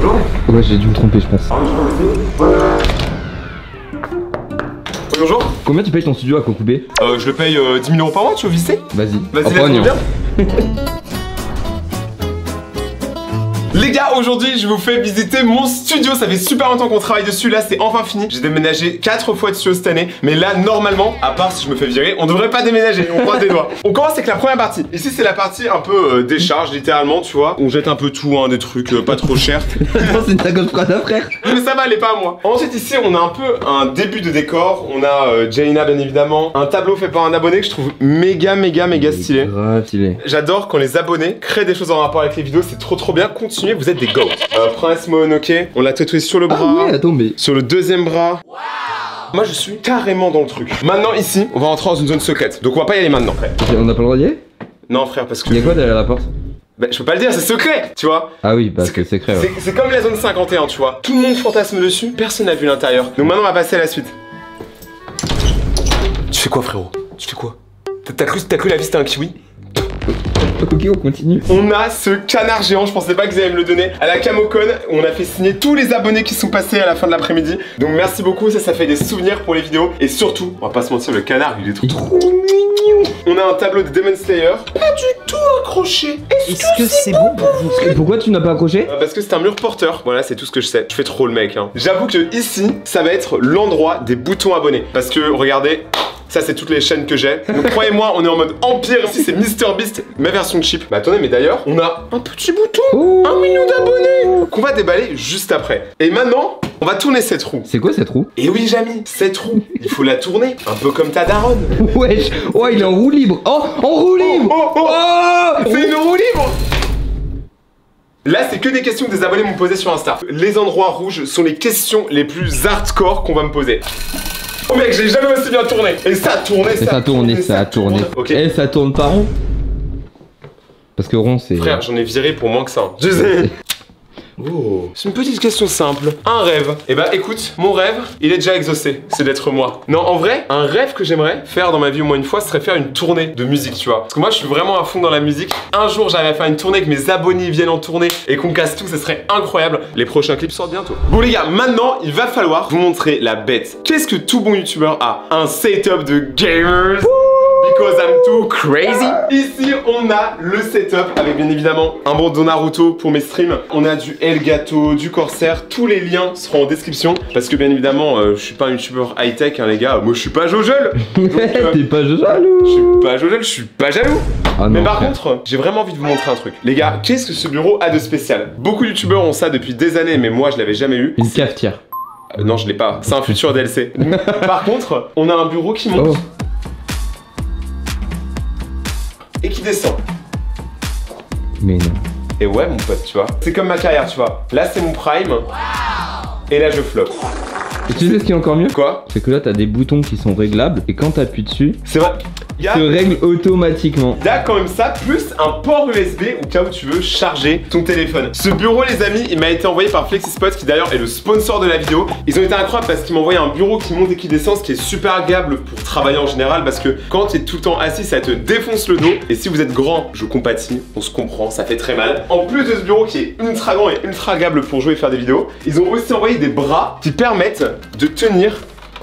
Bonjour. Ouais, j'ai dû me tromper, je pense. Bonjour. Combien tu payes ton studio à Kokubé? Je le paye 10 000 € par mois, tu veux visiter? Vas-y. Vas-y, laisse-moi bien. Les gars, aujourd'hui je vous fais visiter mon studio. Ça fait super longtemps qu'on travaille dessus. Là c'est enfin fini. J'ai déménagé 4 fois de studio cette année. Mais là normalement, à part si je me fais virer, on devrait pas déménager. On croise des doigts. On commence avec la première partie. Ici c'est la partie un peu décharge littéralement, tu vois. On jette un peu tout, hein, des trucs pas trop chers. Non, c'est une sacoche Prada, frère. Mais ça va, elle est pas à moi. Ensuite ici on a un peu un début de décor. On a Jaina bien évidemment. Un tableau fait par un abonné que je trouve méga stylé. Grave stylé. J'adore quand les abonnés créent des choses en rapport avec les vidéos. C'est trop bien. Continuez, vous êtes des goats. Prince Mononoke, on l'a tatoué sur le bras. Ah ouais, attends, mais... Sur le deuxième bras. Wow. Moi je suis carrément dans le truc. Maintenant ici, on va rentrer dans une zone secrète. Donc on va pas y aller maintenant, frère. On n'a pas le droit d'y aller? Non frère, parce que... Y'a quoi derrière la porte? Bah je peux pas le dire, c'est secret, tu vois. Ah oui, parce que c'est secret, ouais. C'est comme la zone 51, tu vois. Tout le monde fantasme dessus, personne n'a vu l'intérieur. Donc maintenant on va passer à la suite. Tu fais quoi frérot? Tu fais quoi? T'as cru la vie c'était un kiwi? Ok, on continue. On a ce canard géant, je pensais pas que vous alliez me le donner. À la Camocon, on a fait signer tous les abonnés qui sont passés à la fin de l'après-midi. Donc merci beaucoup, ça fait des souvenirs pour les vidéos. Et surtout, on va pas se mentir, le canard, il est trop mignon. On a un tableau de Demon Slayer. Pas du tout accroché. Est-ce que c'est bon pour vous? Et pourquoi tu n'as pas accroché? Parce que c'est un mur porteur. Voilà, c'est tout ce que je sais. Je fais trop le mec, hein. J'avoue que ici, ça va être l'endroit des boutons abonnés. Parce que, regardez... Ça c'est toutes les chaînes que j'ai. Donc croyez-moi, on est en mode empire. Ici c'est MrBeast, ma version cheap. Mais attendez, mais d'ailleurs, on a un petit bouton, 1 million d'abonnés qu'on va déballer juste après. Et maintenant, on va tourner cette roue. C'est quoi cette roue? Et oui Jamy, cette roue, il faut la tourner, un peu comme ta daronne. Wesh, oh il est en roue libre. Oh, en roue libre. C'est une roue libre. Là, c'est que des questions que des abonnés m'ont posées sur Insta. Les endroits rouges sont les questions les plus hardcore qu'on va me poser. Oh mec, j'ai jamais aussi bien tourné. Et ça a tourné, ça a tourné, ça a tourné. Ok. Et ça tourne pas rond? Parce que rond c'est... Frère, j'en ai viré pour moins que ça. Je sais. Oh, c'est une petite question simple. Un rêve. Eh bah écoute, mon rêve, il est déjà exaucé. C'est d'être moi. Non, en vrai, un rêve que j'aimerais faire dans ma vie au moins une fois, ce serait faire une tournée de musique, tu vois. Parce que moi, je suis vraiment à fond dans la musique. Un jour, j'arrive à faire une tournée, que mes abonnés viennent en tournée et qu'on casse tout, ce serait incroyable. Les prochains clips sortent bientôt. Bon les gars, maintenant, il va falloir vous montrer la bête. Qu'est-ce que tout bon youtubeur a? Un setup de gamers. Because I'm too crazy. Ici, on a le setup avec bien évidemment un bandeau Naruto pour mes streams. On a du Elgato, du Corsair. Tous les liens seront en description. Parce que bien évidemment, je suis pas un youtubeur high-tech, hein, les gars. Moi, je suis pas Jojol. T'es pas jaloux. Je suis pas Jojol, je suis pas jaloux. Ah non, mais par frère. contre, j'ai vraiment envie de vous montrer un truc. Les gars, qu'est-ce que ce bureau a de spécial? Beaucoup de youtubeurs ont ça depuis des années, mais moi, je l'avais jamais eu. Une cafetière. Non, je l'ai pas. C'est un futur DLC. Par contre, on a un bureau qui monte. Oh. Et qui descend. Mais non. Et ouais mon pote, tu vois. C'est comme ma carrière, tu vois. Là c'est mon prime. Et là je floppe. Et tu sais ce qui est encore mieux? Quoi? C'est que là t'as des boutons qui sont réglables et quand t'appuies dessus, C'est vrai. Il se règle automatiquement. y a quand même ça, plus un port USB au cas où tu veux charger ton téléphone. Ce bureau les amis, il m'a été envoyé par Flexispot qui d'ailleurs est le sponsor de la vidéo. Ils ont été incroyables parce qu'ils m'ont envoyé un bureau qui monte et qui descend, ce qui est super agréable pour travailler en général parce que quand tu es tout le temps assis, ça te défonce le dos. Et si vous êtes grand, je compatis, on se comprend, ça fait très mal. En plus de ce bureau qui est ultra grand et ultra agréable pour jouer et faire des vidéos, ils ont aussi envoyé des bras qui permettent de tenir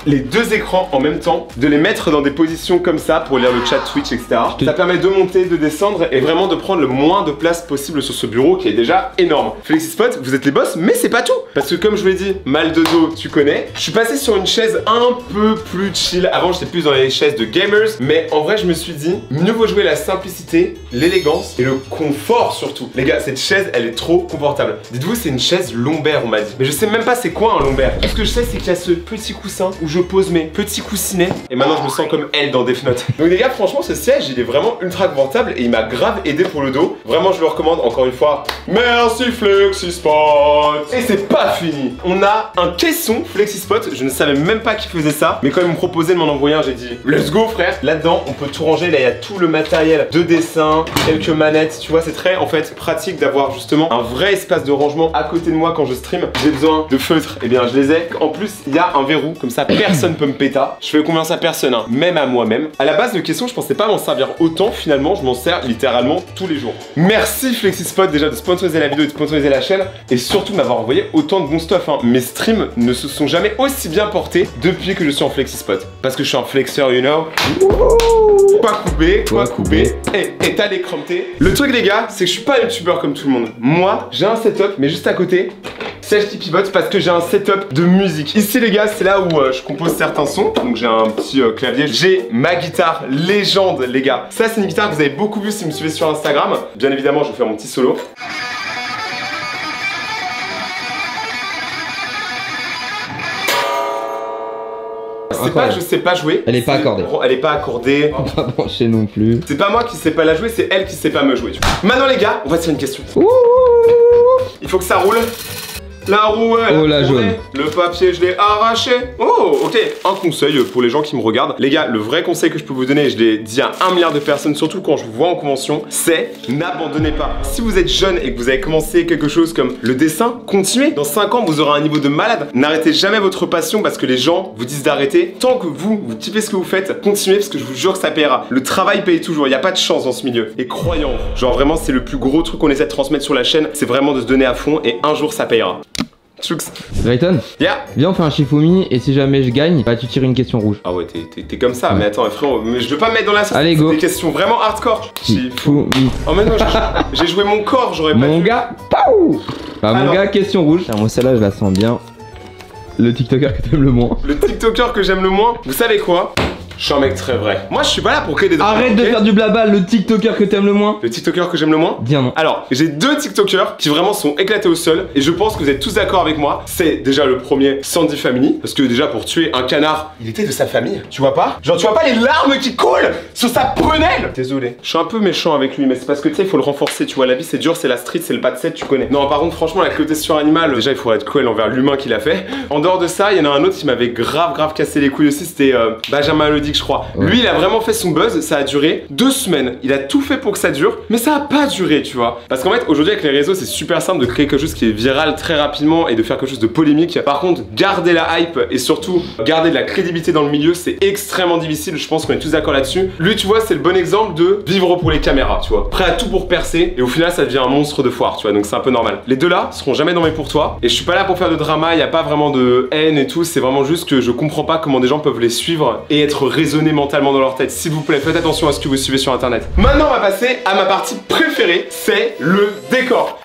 les deux écrans en même temps, de les mettre dans des positions comme ça pour lire le chat Twitch, etc. Ça permet de monter, de descendre et vraiment de prendre le moins de place possible sur ce bureau qui est déjà énorme. Flexispot, vous êtes les boss, mais c'est pas tout. Parce que comme je vous l'ai dit, mal de dos, tu connais. Je suis passé sur une chaise un peu plus chill. Avant, j'étais plus dans les chaises de gamers, mais en vrai, je me suis dit, mieux vaut jouer la simplicité, l'élégance et le confort surtout. Les gars, cette chaise, elle est trop confortable. Dites-vous, c'est une chaise lombaire, on m'a dit. Mais je sais même pas c'est quoi un lombaire. Tout ce que je sais, c'est qu'il y a ce petit coussin où je pose mes petits coussinets et maintenant je me sens comme elle dans Death Note. Donc les gars, franchement ce siège il est vraiment ultra confortable et il m'a grave aidé pour le dos. Vraiment je le recommande encore une fois. Merci Flexispot. Et c'est pas fini. On a un caisson Flexispot. Je ne savais même pas qu'ils faisaient ça, mais quand ils m'ont proposé de m'en envoyer un, j'ai dit let's go frère. Là-dedans on peut tout ranger. Là il y a tout le matériel de dessin, quelques manettes. Tu vois, c'est très en fait pratique d'avoir justement un vrai espace de rangement à côté de moi quand je stream. J'ai besoin de feutres, et bien je les ai. En plus il y a un verrou comme ça. personne peut me péta. Je fais confiance à personne, hein, même à moi-même. À la base de questions, je pensais pas m'en servir autant. Finalement, je m'en sers littéralement tous les jours. Merci FlexiSpot déjà de sponsoriser la vidéo et de sponsoriser la chaîne. Et surtout de m'avoir envoyé autant de bons stuff. Hein. Mes streams ne se sont jamais aussi bien portés depuis que je suis en FlexiSpot. Parce que je suis un flexeur, you know. Quoi couper. Et t'as les crampés. Le truc les gars, c'est que je suis pas youtubeur comme tout le monde. Moi, j'ai un setup, mais juste à côté, celle qui pivote parce que j'ai un setup de musique. Ici les gars, c'est là où je compose certains sons. Donc j'ai un petit clavier. J'ai ma guitare légende les gars. Ça c'est une guitare que vous avez beaucoup vu si vous me suivez sur Instagram. Bien évidemment, je vais faire mon petit solo. C'est pas je sais pas jouer. Elle est pas accordée. Elle est pas accordée. Pas branchée non plus. C'est pas moi qui sais pas la jouer, c'est elle qui sait pas me jouer. Maintenant les gars, on va se faire une question. Il faut que ça roule. La roue, elle oh la jaune. Le papier, je l'ai arraché. Oh, ok. Un conseil pour les gens qui me regardent. Les gars, le vrai conseil que je peux vous donner, et je l'ai dit à 1 milliard de personnes, surtout quand je vous vois en convention, c'est n'abandonnez pas. Si vous êtes jeune et que vous avez commencé quelque chose comme le dessin, continuez. Dans 5 ans, vous aurez un niveau de malade. N'arrêtez jamais votre passion parce que les gens vous disent d'arrêter. Tant que vous kiffez ce que vous faites, continuez parce que je vous jure que ça paiera. Le travail paye toujours. Il n'y a pas de chance dans ce milieu. Et croyons, genre vraiment, c'est le plus gros truc qu'on essaie de transmettre sur la chaîne. C'est vraiment de se donner à fond et un jour ça payera. Rayton, viens on fait un Shifumi et si jamais je gagne, bah tu tires une question rouge. Ah ouais, t'es comme ça, mais attends frérot, mais je veux pas me mettre dans la sauce. Allez go. Des questions vraiment hardcore. Shifumi. Oh mais non, j'ai joué mon corps, j'aurais pas mon gars, paou. Bah mon gars, question rouge. Ah, moi celle-là je la sens bien. Le TikToker que t'aimes le moins. Le TikToker que j'aime le moins, vous savez quoi? Je suis un mec très vrai. Moi, je suis pas là pour créer des... Arrête de faire du blabla, le TikToker que t'aimes le moins. Le TikToker que j'aime le moins? Bien non. Alors, j'ai 2 TikTokers qui vraiment sont éclatés au sol. Et je pense que vous êtes tous d'accord avec moi. C'est déjà le premier, Sandy Family. Parce que déjà, pour tuer un canard, il était de sa famille. Tu vois pas? Genre, tu vois pas les larmes qui coulent sur sa prunelle? Désolé. Je suis un peu méchant avec lui, mais c'est parce que tu sais, il faut le renforcer. Tu vois, la vie, c'est dur, c'est la street, c'est le pas de 7, tu connais. Non, par contre, franchement, la cruauté sur animal, déjà, il faudrait être cruel envers l'humain qui l'a fait. En dehors de ça, il y en a un autre qui m'avait grave cassé les couilles aussi. C'était Benjamin Lodic, je crois. Ouais. Lui, il a vraiment fait son buzz, ça a duré 2 semaines. Il a tout fait pour que ça dure, mais ça a pas duré, tu vois. Parce qu'en fait, aujourd'hui, avec les réseaux, c'est super simple de créer quelque chose qui est viral très rapidement et de faire quelque chose de polémique. Par contre, garder la hype et surtout garder de la crédibilité dans le milieu, c'est extrêmement difficile. Je pense qu'on est tous d'accord là-dessus. Lui, tu vois, c'est le bon exemple de vivre pour les caméras, tu vois. Prêt à tout pour percer et au final, ça devient un monstre de foire, tu vois. Donc c'est un peu normal. Les deux là seront jamais dans mes pour toi. Et je suis pas là pour faire de drama, il y a pas vraiment de haine et tout. C'est vraiment juste que je comprends pas comment des gens peuvent les suivre et être raisonnés mentalement dans leur tête. S'il vous plaît, faites attention à ce que vous suivez sur internet. Maintenant, on va passer à ma partie préférée, c'est le décor.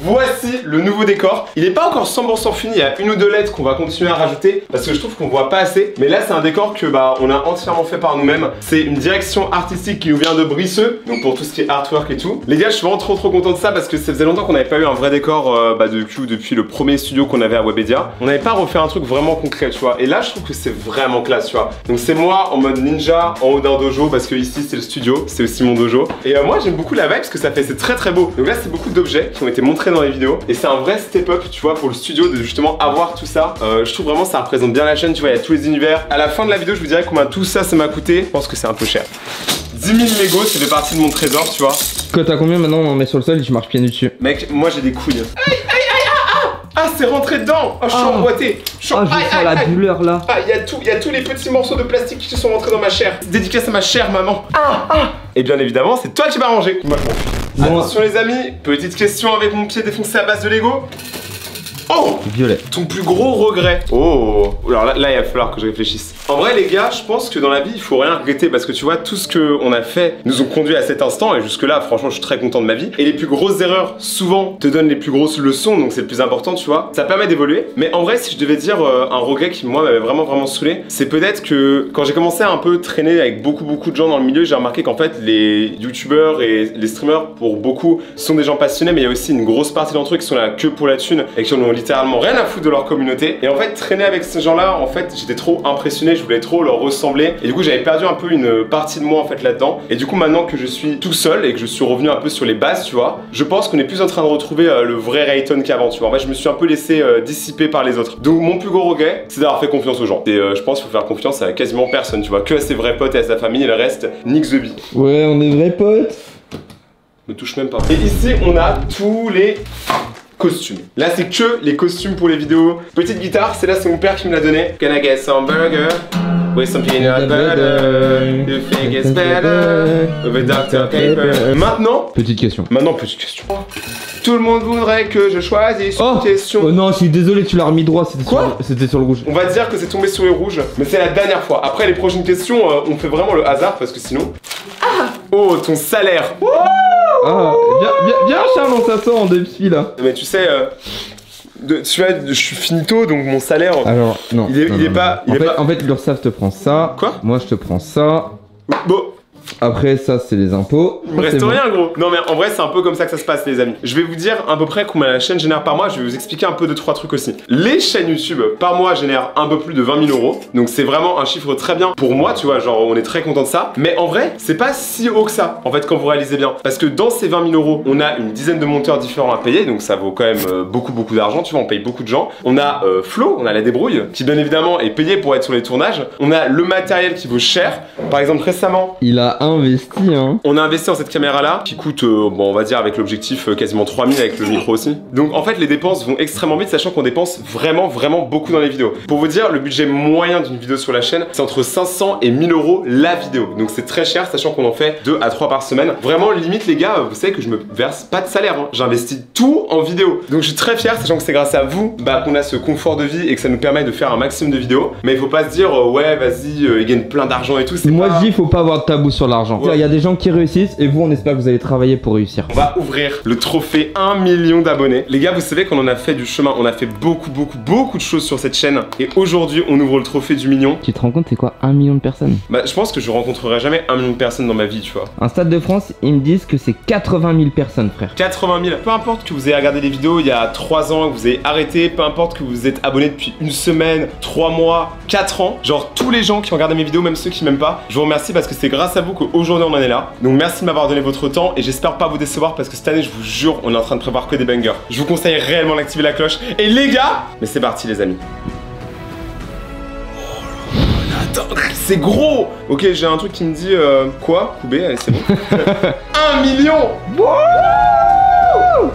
Voici le nouveau décor. Il n'est pas encore 100% fini, il y a 1 ou 2 lettres qu'on va continuer à rajouter parce que je trouve qu'on voit pas assez. Mais là, c'est un décor que on a entièrement fait par nous-mêmes. C'est une direction artistique qui nous vient de Brisseux, donc pour tout ce qui est artwork et tout. Les gars, je suis vraiment trop content de ça parce que ça faisait longtemps qu'on n'avait pas eu un vrai décor de Q depuis le premier studio qu'on avait à Webedia. On n'avait pas refait un truc vraiment concret, tu vois. Et là, je trouve que c'est vraiment classe, tu vois. Donc c'est moi en mode ninja en haut d'un dojo parce que ici c'est le studio, c'est aussi mon dojo. Et moi, j'aime beaucoup la vibe parce que ça fait, c'est très beau. Donc là, c'est beaucoup d'objets qui ont été montrés dans les vidéos et c'est un vrai step up, tu vois, pour le studio de justement avoir tout ça. Je trouve vraiment ça représente bien la chaîne, tu vois, il y a tous les univers. À la fin de la vidéo, je vous dirai combien tout ça m'a coûté. Je pense que c'est un peu cher. 10 000 Lego, c'est fait partie de mon trésor, tu vois. Quand t'as combien maintenant on en met sur le sol et tu marches pieds nus dessus? Mec, moi j'ai des couilles. Ah, c'est rentré dedans. Oh, je suis emboîté. Je sens la douleur là. Ah, il y a tous les petits morceaux de plastique qui se sont rentrés dans ma chair. Dédicace à ma chère maman. Et bien évidemment, c'est toi qui vas ranger. Moi, je m'en fous. Attention les amis, petite question avec mon pied défoncé à base de Lego. Oh! Violet. Ton plus gros regret. Oh! Alors là, il va falloir que je réfléchisse. En vrai, les gars, je pense que dans la vie, il faut rien regretter parce que tu vois, tout ce qu'on a fait nous ont conduit à cet instant et jusque-là, franchement, je suis très content de ma vie. Et les plus grosses erreurs, souvent, te donnent les plus grosses leçons, donc c'est le plus important, tu vois. Ça permet d'évoluer. Mais en vrai, si je devais dire un regret qui, moi, m'avait vraiment saoulé, c'est peut-être que quand j'ai commencé à un peu traîner avec beaucoup de gens dans le milieu, j'ai remarqué qu'en fait, les youtubeurs et les streamers, pour beaucoup, sont des gens passionnés, mais il y a aussi une grosse partie d'entre eux qui sont là que pour la thune et qui en ont littéralement rien à foutre de leur communauté. Et en fait, traîner avec ces gens-là, en fait, j'étais trop impressionné, je voulais trop leur ressembler. Et du coup, j'avais perdu un peu une partie de moi, en fait, là-dedans. Et du coup, maintenant que je suis tout seul et que je suis revenu un peu sur les bases, tu vois, je pense qu'on est plus en train de retrouver le vrai Rayton qu'avant, tu vois. En fait, je me suis un peu laissé dissiper par les autres. Donc, mon plus gros regret, c'est d'avoir fait confiance aux gens. Et je pense qu'il faut faire confiance à quasiment personne, tu vois. Que à ses vrais potes et à sa famille, et le reste, nique the bee. Ouais, on est vrais potes. Ne touche même pas. Et ici, on a tous les costumes. Là, c'est que les costumes pour les vidéos. Petite guitare, c'est mon père qui me l'a donné. Can I get some burger? With some peanut butter, you think it's better with Dr Pepper. Maintenant, petite question. Tout le monde voudrait que je choisisse une question. Oh non, je suis désolé, tu l'as remis droit. C'était sur le rouge. On va dire que c'est tombé sur les rouges, mais c'est la dernière fois. Après, les prochaines questions, on fait vraiment le hasard parce que sinon. Oh, ton salaire. Viens, Charles, on s'assoit en demi là. Mais tu sais. Tu vois, je suis finito donc mon salaire. Alors, non. Il est pas. En fait, l'URSSAF te prend ça. Quoi? Moi, je te prends ça. Bon. Après, ça, c'est les impôts. Il me reste rien, gros. Non, mais en vrai, c'est un peu comme ça que ça se passe, les amis. Je vais vous dire à peu près combien la chaîne génère par mois. Je vais vous expliquer un peu 2-3 trucs aussi. Les chaînes YouTube par mois génèrent un peu plus de 20 000 €. Donc, c'est vraiment un chiffre très bien pour moi, tu vois. Genre, on est très content de ça. Mais en vrai, c'est pas si haut que ça, en fait, quand vous réalisez bien. Parce que dans ces 20 000 €, on a une dizaine de monteurs différents à payer. Donc, ça vaut quand même beaucoup d'argent. Tu vois, on paye beaucoup de gens. On a Flo, on a la débrouille, qui bien évidemment est payé pour être sur les tournages. On a le matériel qui vaut cher. Par exemple, récemment, il a investi. On a investi dans cette caméra là qui coûte, bon, on va dire avec l'objectif quasiment 3000 avec le micro aussi. Donc en fait les dépenses vont extrêmement vite, sachant qu'on dépense vraiment beaucoup dans les vidéos. Pour vous dire, le budget moyen d'une vidéo sur la chaîne, c'est entre 500 et 1000 € la vidéo. Donc c'est très cher, sachant qu'on en fait 2 à 3 par semaine. Vraiment limite les gars, vous savez que je me verse pas de salaire, hein. J'investis tout en vidéo. Donc je suis très fier, sachant que c'est grâce à vous qu'on a ce confort de vie et que ça nous permet de faire un maximum de vidéos. Mais il faut pas se dire ouais vas-y, il gagne plein d'argent et tout. Moi je dis faut pas avoir de tabou sur l'argent. Il y a des gens qui réussissent et vous on espère que vous allez travailler pour réussir. On va ouvrir le trophée 1 million d'abonnés. Les gars, vous savez qu'on en a fait du chemin, on a fait beaucoup de choses sur cette chaîne et aujourd'hui on ouvre le trophée du million. Tu te rends compte c'est quoi 1 million de personnes? Bah je pense que je rencontrerai jamais 1 million de personnes dans ma vie, tu vois. Un Stade de France, ils me disent que c'est 80 000 personnes, frère. 80 000. Peu importe que vous ayez regardé les vidéos il y a 3 ans, que vous ayez arrêté, peu importe que vous êtes abonné depuis une semaine, 3 mois, 4 ans, genre tous les gens qui ont regardé mes vidéos, même ceux qui m'aiment pas, je vous remercie parce que c'est grâce à vous qu'aujourd'hui on en est là. Donc merci de m'avoir donné votre temps et j'espère pas vous décevoir parce que cette année je vous jure on est en train de préparer que des bangers. Je vous conseille réellement d'activer la cloche. Et les gars, mais c'est parti les amis. Attends, c'est gros. Ok, j'ai un truc qui me dit quoi? Coubé, allez c'est bon. 1 million.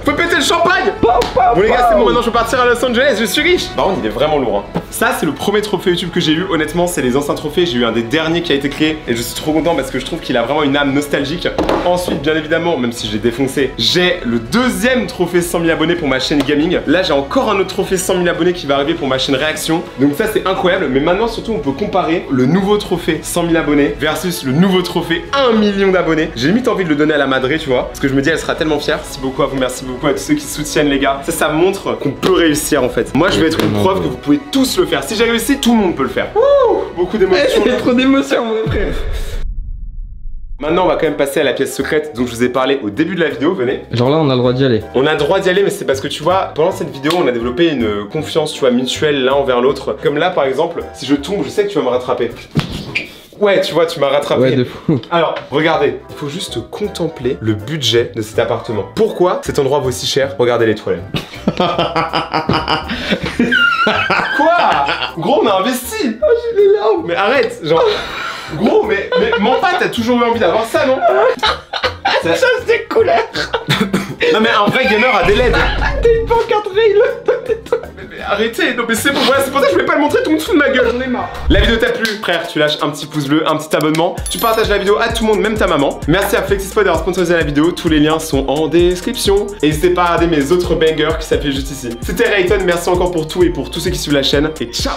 Faut péter le champagne. Bon les gars, c'est bon, maintenant je peux partir à Los Angeles, je suis riche. Par contre il est vraiment lourd hein. Ça c'est le premier trophée YouTube que j'ai eu. Honnêtement c'est les anciens trophées, j'ai eu un des derniers qui a été créé et je suis trop content parce que je trouve qu'il a vraiment une âme nostalgique. Ensuite bien évidemment, même si je l'ai défoncé, j'ai le deuxième trophée 100 000 abonnés pour ma chaîne gaming. Là j'ai encore un autre trophée 100 000 abonnés qui va arriver pour ma chaîne réaction. Donc ça c'est incroyable, mais maintenant surtout on peut comparer le nouveau trophée 100 000 abonnés versus le nouveau trophée 1 million d'abonnés. J'ai limite envie de le donner à la Madré, tu vois, parce que je me dis elle sera tellement fière. Merci beaucoup à vous, merci beaucoup à tous ceux qui soutiennent les gars. Ça montre qu'on peut réussir en fait. Moi je vais être une preuve que vous pouvez tous le faire. Si j'ai réussi, tout le monde peut le faire. Wouh, beaucoup d'émotions. Trop d'émotions mon frère. Maintenant on va quand même passer à la pièce secrète dont je vous ai parlé au début de la vidéo, venez. Genre là on a le droit d'y aller. On a le droit d'y aller mais c'est parce que tu vois, pendant cette vidéo on a développé une confiance, tu vois, mutuelle l'un envers l'autre. Comme là par exemple, si je tombe, je sais que tu vas me rattraper. Ouais, tu vois, tu m'as rattrapé. Ouais, de fou. Alors, regardez, il faut juste contempler le budget de cet appartement. Pourquoi cet endroit vaut si cher? Regardez les toilettes. Quoi? Gros, on a investi. Oh, j'ai des larmes. Mais arrête, genre... Gros, mais mon pote, t'as toujours eu envie d'avoir ça, non? Ça se découleur. Non mais un vrai gamer a des LED. T'as une pancarte rail. Mais arrêtez, non mais c'est bon, voilà, c'est pour ça que je voulais pas le montrer, tout le monde fout de ma gueule, j'en ai marre. La vidéo t'a plu, frère, tu lâches un petit pouce bleu, un petit abonnement, tu partages la vidéo à tout le monde, même ta maman. Merci à Flexispot d'avoir sponsorisé la vidéo, tous les liens sont en description. Et n'hésitez pas à regarder mes autres bangers qui s'affichent juste ici. C'était Rayton, merci encore pour tout et pour tous ceux qui suivent la chaîne, et ciao.